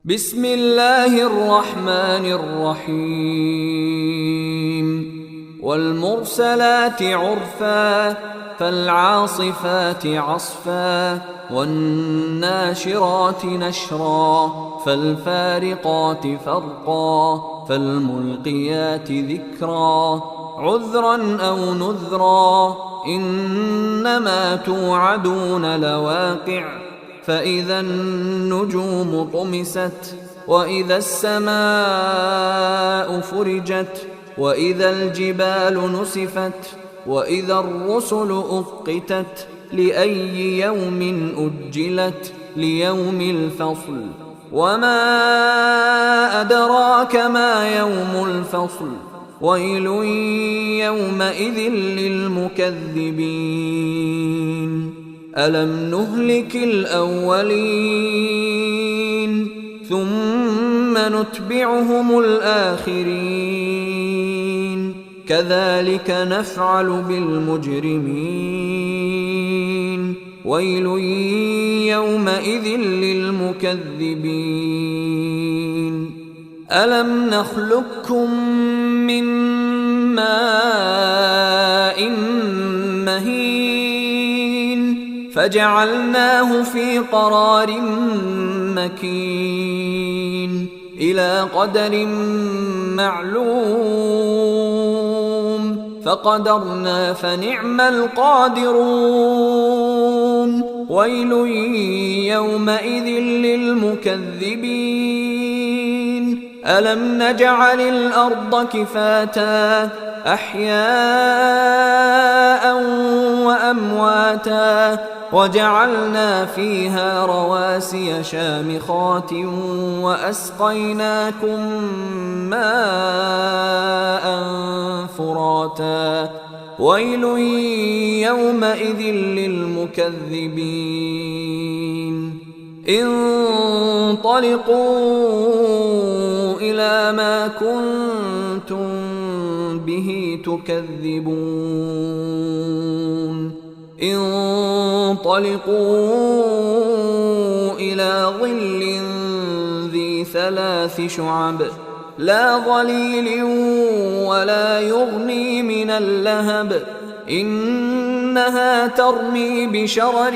بسم الله الرحمن الرحيم والمرسلات عرفا فالعاصفات عصفا والناشرات نشرا فالفارقات فرقا فالملقيات ذكرا عذرا أو نذرا إنما توعدون لواقع فإذا النجوم طمست وإذا السماء فرجت وإذا الجبال نسفت وإذا الرسل أقتت لأي يوم أجلت ليوم الفصل وما أدراك ما يوم الفصل ويل يومئذ للمكذبين ألم نهلك الأولين ثم نتبعهم الآخرين كذلك نفعل بالمجرمين ويل يومئذ للمكذبين ألم نخلقكم من ماء مهين فجعلناه في قرار مكين إلى قدر معلوم فقدرنا فنعم القادرون ويل يومئذ للمكذبين ألم نجعل الأرض كفاتا أحياء وأمواتا وجعلنا فيها رواسي شامخات وأسقيناكم ماء فراتا ويل يومئذ للمكذبين انطلقوا إلى ما كنتم به تكذبون انطلقوا إلى ظل ذي 3 شعب لا ظليل ولا يغني من اللهب إنها ترمي بشرر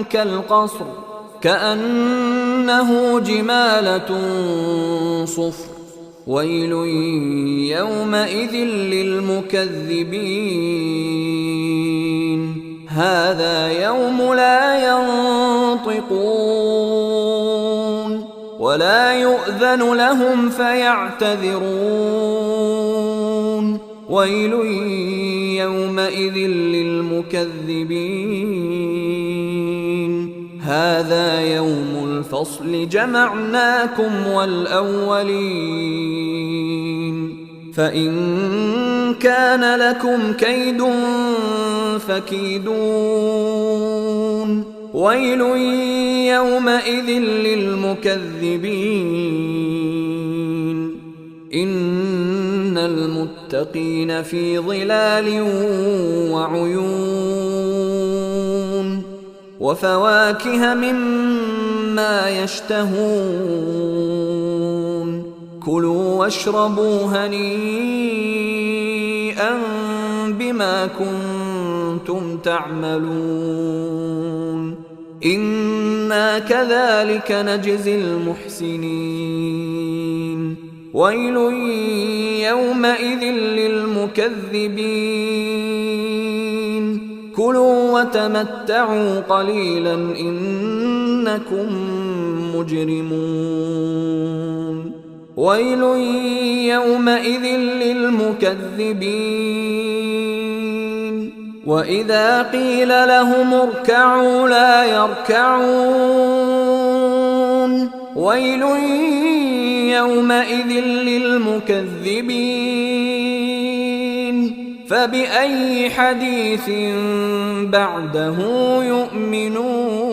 كالقصر كأنه جمالة صفر ويل يومئذ للمكذبين هذا يوم لا ينطقون ولا يؤذن لهم فيعتذرون ويل يومئذ للمكذبين هذا يوم الفصل جمعناكم والأولين فإن كان لكم كيد فكيدون ويل يومئذ للمكذبين إن المتقين في ظلال وعيون وفواكه مما يشتهون كلوا واشربوا هنيئا بما كنتم تعملون إنا كذلك نجزي المحسنين ويل يومئذ للمكذبين كلوا وتمتعوا قليلا إنكم مجرمون ويل يومئذ للمكذبين وإذا قيل لهم اركعوا لا يركعون ويل يومئذ للمكذبين فبأي حديث بعده يؤمنون